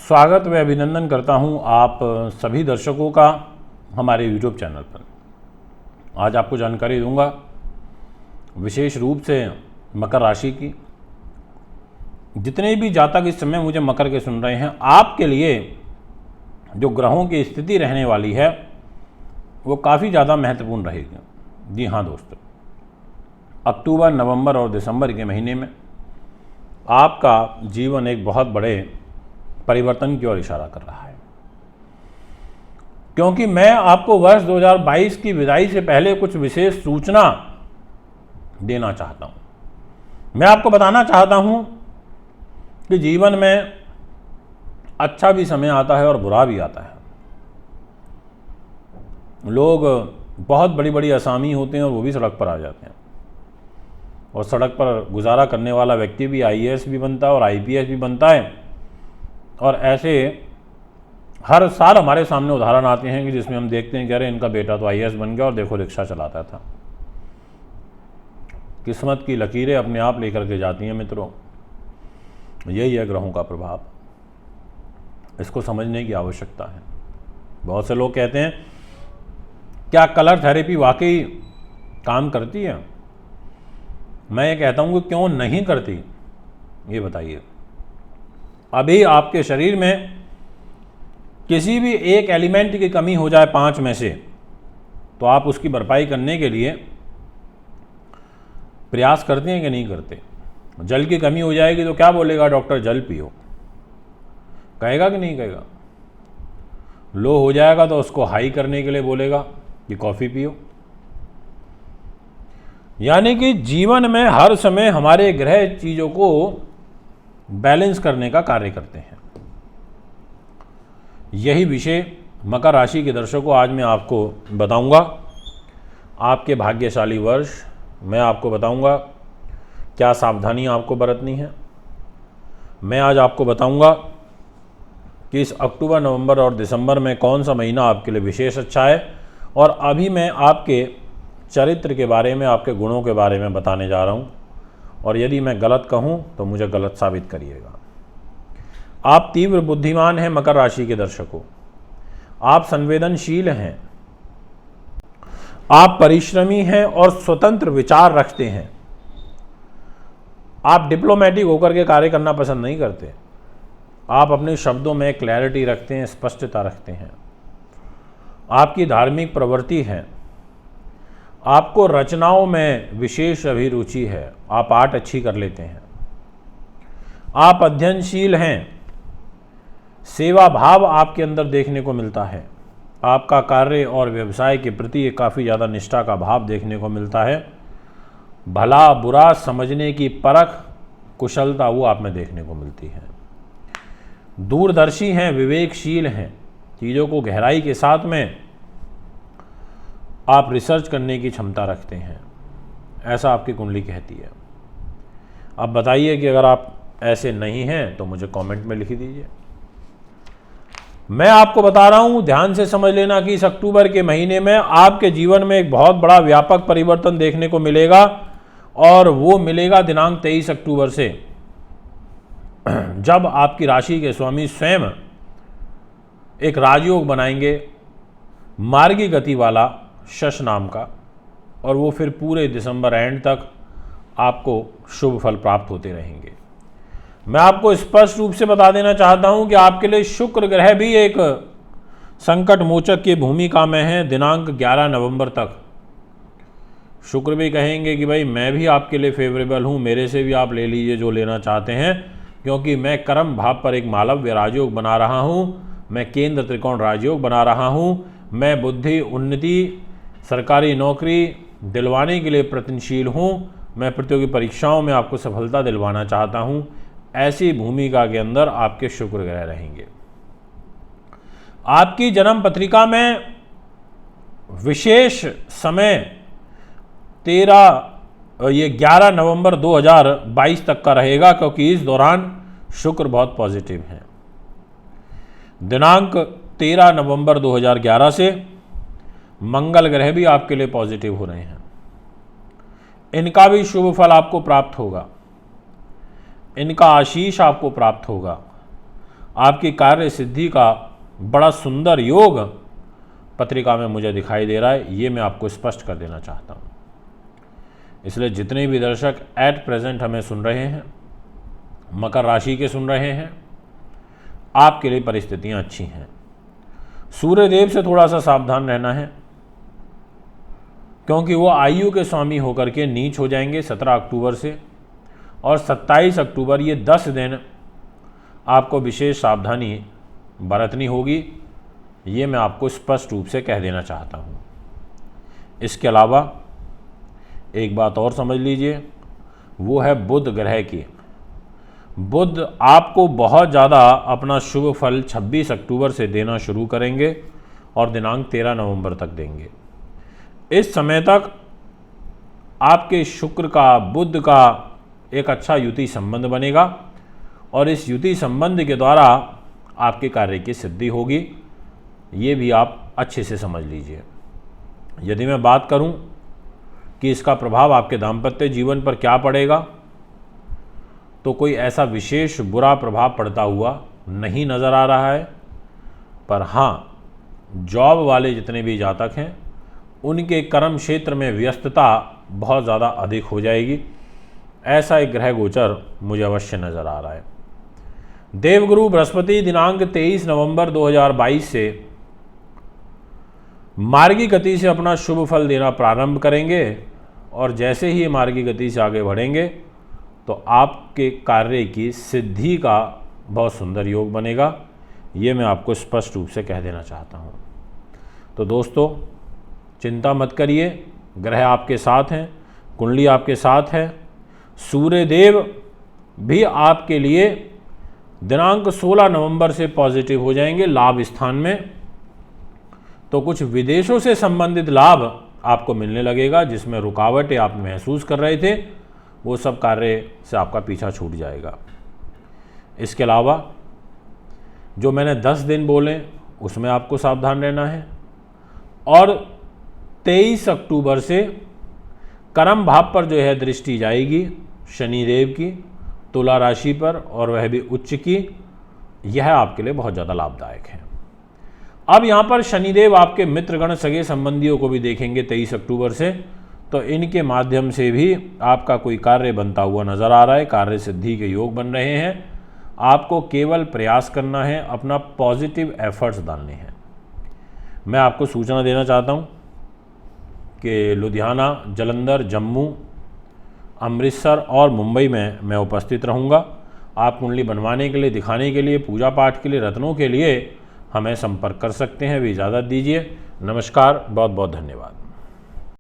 स्वागत व अभिनंदन करता हूं आप सभी दर्शकों का हमारे YouTube चैनल पर। आज आपको जानकारी दूंगा विशेष रूप से मकर राशि की। जितने भी जातक इस समय मुझे मकर के सुन रहे हैं, आपके लिए जो ग्रहों की स्थिति रहने वाली है वो काफ़ी ज़्यादा महत्वपूर्ण रहेगी। जी हाँ दोस्तों, अक्टूबर, नवंबर और दिसंबर के महीने में आपका जीवन एक बहुत बड़े परिवर्तन की ओर इशारा कर रहा है, क्योंकि मैं आपको वर्ष 2022 की विदाई से पहले कुछ विशेष सूचना देना चाहता हूं। मैं आपको बताना चाहता हूं कि जीवन में अच्छा भी समय आता है और बुरा भी आता है। लोग बहुत बड़ी बड़ी असामी होते हैं और वो भी सड़क पर आ जाते हैं, और सड़क पर गुजारा करने वाला व्यक्ति भी आईएएस भी बनता है और आईपीएस भी बनता है। और ऐसे हर साल हमारे सामने उदाहरण आते हैं कि जिसमें हम देखते हैं कि अरे इनका बेटा तो आईएएस बन गया और देखो रिक्शा चलाता था। किस्मत की लकीरें अपने आप लेकर के जाती हैं मित्रों। यही है ग्रहों का प्रभाव, इसको समझने की आवश्यकता है। बहुत से लोग कहते हैं क्या कलर थेरेपी वाकई काम करती है? मैं ये कहता हूँ कि क्यों नहीं करती, ये बताइए। अभी आपके शरीर में किसी भी एक एलिमेंट की कमी हो जाए 5 में से, तो आप उसकी भरपाई करने के लिए प्रयास करते हैं कि नहीं करते? जल की कमी हो जाएगी तो क्या बोलेगा डॉक्टर? जल पियो, कहेगा कि नहीं कहेगा? लो हो जाएगा तो उसको हाई करने के लिए बोलेगा कि कॉफ़ी पियो। यानी कि जीवन में हर समय हमारे ग्रह चीज़ों को बैलेंस करने का कार्य करते हैं। यही विषय मकर राशि के दर्शकों आज मैं आपको बताऊंगा। आपके भाग्यशाली वर्ष मैं आपको बताऊंगा, क्या सावधानियां आपको बरतनी है। मैं आज आपको बताऊंगा कि इस अक्टूबर, नवंबर और दिसंबर में कौन सा महीना आपके लिए विशेष अच्छा है। और अभी मैं आपके चरित्र के बारे में, आपके गुणों के बारे में बताने जा रहा हूँ, और यदि मैं गलत कहूँ तो मुझे गलत साबित करिएगा। आप तीव्र बुद्धिमान हैं मकर राशि के दर्शकों, आप संवेदनशील हैं, आप परिश्रमी हैं और स्वतंत्र विचार रखते हैं। आप डिप्लोमेटिक होकर के कार्य करना पसंद नहीं करते। आप अपने शब्दों में क्लैरिटी रखते हैं, स्पष्टता रखते हैं। आपकी धार्मिक प्रवृत्ति है, आपको रचनाओं में विशेष अभिरुचि है, आप आर्ट अच्छी कर लेते हैं। आप अध्ययनशील हैं, सेवा भाव आपके अंदर देखने को मिलता है। आपका कार्य और व्यवसाय के प्रति काफ़ी ज़्यादा निष्ठा का भाव देखने को मिलता है। भला बुरा समझने की परख, कुशलता वो आप में देखने को मिलती है। दूरदर्शी हैं, विवेकशील हैं, चीज़ों को गहराई के साथ में आप रिसर्च करने की क्षमता रखते हैं, ऐसा आपकी कुंडली कहती है। अब बताइए कि अगर आप ऐसे नहीं हैं तो मुझे कमेंट में लिख दीजिए। मैं आपको बता रहा हूं, ध्यान से समझ लेना कि इस अक्टूबर के महीने में आपके जीवन में एक बहुत बड़ा व्यापक परिवर्तन देखने को मिलेगा, और वो मिलेगा दिनांक 23 अक्टूबर से, जब आपकी राशि के स्वामी स्वयं एक राजयोग बनाएंगे मार्गी गति वाला शश नाम का, और वो फिर पूरे दिसंबर एंड तक आपको शुभ फल प्राप्त होते रहेंगे। मैं आपको स्पष्ट रूप से बता देना चाहता हूं कि आपके लिए शुक्र ग्रह भी एक संकट मोचक की भूमिका में है दिनांक 11 नवंबर तक। शुक्र भी कहेंगे कि भाई मैं भी आपके लिए फेवरेबल हूं, मेरे से भी आप ले लीजिए जो लेना चाहते हैं, क्योंकि मैं कर्म भाव पर एक मालव्य राजयोग बना रहा हूं, मैं केंद्र त्रिकोण राजयोग बना रहा हूं, मैं बुद्धि, उन्नति, सरकारी नौकरी दिलवाने के लिए प्रयत्नशील हूं, मैं प्रतियोगी परीक्षाओं में आपको सफलता दिलवाना चाहता हूं। ऐसी भूमिका के अंदर आपके शुक्र ग्रह रहेंगे। आपकी जन्म पत्रिका में विशेष समय 11 नवंबर 2022 तक का रहेगा, क्योंकि इस दौरान शुक्र बहुत पॉजिटिव है। दिनांक 13 नवंबर 2011 से मंगल ग्रह भी आपके लिए पॉजिटिव हो रहे हैं। इनका भी शुभ फल आपको प्राप्त होगा, इनका आशीष आपको प्राप्त होगा। आपकी कार्य सिद्धि का बड़ा सुंदर योग पत्रिका में मुझे दिखाई दे रहा है, ये मैं आपको स्पष्ट कर देना चाहता हूँ। इसलिए जितने भी दर्शक एट प्रेजेंट हमें सुन रहे हैं, मकर राशि के सुन रहे हैं, आपके लिए परिस्थितियाँ अच्छी हैं। सूर्यदेव से थोड़ा सा सावधान रहना है, क्योंकि वो आयु के स्वामी होकर के नीच हो जाएंगे 17 अक्टूबर से, और 27 अक्टूबर, ये 10 दिन आपको विशेष सावधानी बरतनी होगी, ये मैं आपको स्पष्ट रूप से कह देना चाहता हूँ। इसके अलावा एक बात और समझ लीजिए, वो है बुध ग्रह की। बुध आपको बहुत ज़्यादा अपना शुभ फल 26 अक्टूबर से देना शुरू करेंगे और दिनांक 13 नवंबर तक देंगे। इस समय तक आपके शुक्र का, बुध का एक अच्छा युति संबंध बनेगा और इस युति संबंध के द्वारा आपके कार्य की सिद्धि होगी, ये भी आप अच्छे से समझ लीजिए। यदि मैं बात करूं कि इसका प्रभाव आपके दाम्पत्य जीवन पर क्या पड़ेगा, तो कोई ऐसा विशेष बुरा प्रभाव पड़ता हुआ नहीं नज़र आ रहा है। पर हाँ, जॉब वाले जितने भी जातक हैं, उनके कर्म क्षेत्र में व्यस्तता बहुत ज़्यादा अधिक हो जाएगी, ऐसा एक ग्रह गोचर मुझे अवश्य नज़र आ रहा है। देवगुरु बृहस्पति दिनांक 23 नवंबर 2022 से मार्गी गति से अपना शुभ फल देना प्रारंभ करेंगे, और जैसे ही मार्गी गति से आगे बढ़ेंगे तो आपके कार्य की सिद्धि का बहुत सुंदर योग बनेगा, ये मैं आपको स्पष्ट रूप से कह देना चाहता हूँ। तो दोस्तों, चिंता मत करिए, ग्रह आपके साथ हैं, कुंडली आपके साथ है। सूर्यदेव भी आपके लिए दिनांक 16 नवंबर से पॉजिटिव हो जाएंगे लाभ स्थान में, तो कुछ विदेशों से संबंधित लाभ आपको मिलने लगेगा, जिसमें रुकावटें आप महसूस कर रहे थे, वो सब कार्य से आपका पीछा छूट जाएगा। इसके अलावा जो मैंने 10 दिन बोले, उसमें आपको सावधान रहना है। और 23 अक्टूबर से कर्म भाव पर जो है दृष्टि जाएगी शनिदेव की, तुला राशि पर, और वह भी उच्च की। यह आपके लिए बहुत ज़्यादा लाभदायक है। अब यहाँ पर शनिदेव आपके मित्रगण, सगे संबंधियों को भी देखेंगे 23 अक्टूबर से, तो इनके माध्यम से भी आपका कोई कार्य बनता हुआ नज़र आ रहा है, कार्य सिद्धि के योग बन रहे हैं। आपको केवल प्रयास करना है, अपना पॉजिटिव एफर्ट्स डालने हैं। मैं आपको सूचना देना चाहता हूँ कि लुधियाना, जालंधर, जम्मू, अमृतसर और मुंबई में मैं उपस्थित रहूँगा। आप कुंडली बनवाने के लिए, दिखाने के लिए, पूजा पाठ के लिए, रत्नों के लिए हमें संपर्क कर सकते हैं। भी इजाज़त दीजिए। नमस्कार, बहुत बहुत धन्यवाद।